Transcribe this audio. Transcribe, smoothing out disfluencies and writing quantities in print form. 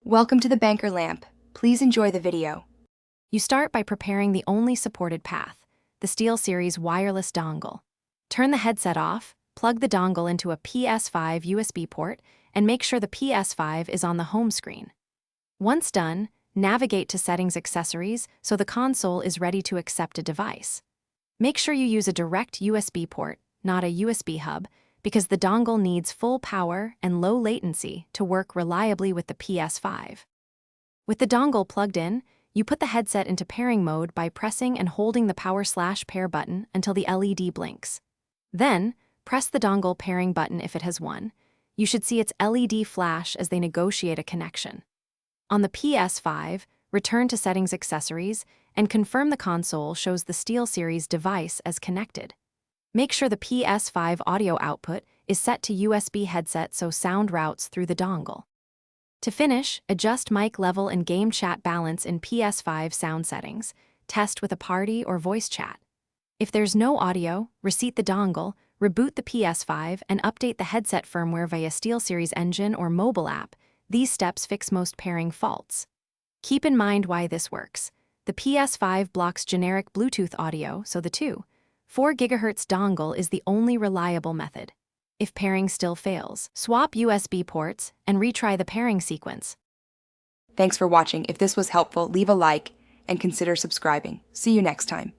Welcome to the Banker Lamp. Please enjoy the video. You start by preparing the only supported path, the SteelSeries wireless dongle. Turn the headset off, plug the dongle into a Ps5 USB port, and make sure the Ps5 is on the home screen. Once done, navigate to Settings Accessories so the console is ready to accept a device. Make sure you use a direct USB port, not a USB hub, because the dongle needs full power and low latency to work reliably with the Ps5. With the dongle plugged in, you put the headset into pairing mode by pressing and holding the power/pair button until the LED blinks. Then, press the dongle pairing button if it has one. You should see its LED flash as they negotiate a connection. On the Ps5, return to Settings Accessories and confirm the console shows the SteelSeries device as connected. Make sure the Ps5 audio output is set to USB headset so sound routes through the dongle. To finish, adjust mic level and game chat balance in Ps5 sound settings. Test with a party or voice chat. If there's no audio, reseat the dongle, reboot the Ps5, and update the headset firmware via SteelSeries Engine or mobile app. These steps fix most pairing faults. Keep in mind why this works. The Ps5 blocks generic Bluetooth audio, so the 2.4 GHz dongle is the only reliable method. If pairing still fails, swap USB ports and retry the pairing sequence. Thanks for watching. If this was helpful, leave a like and consider subscribing. See you next time.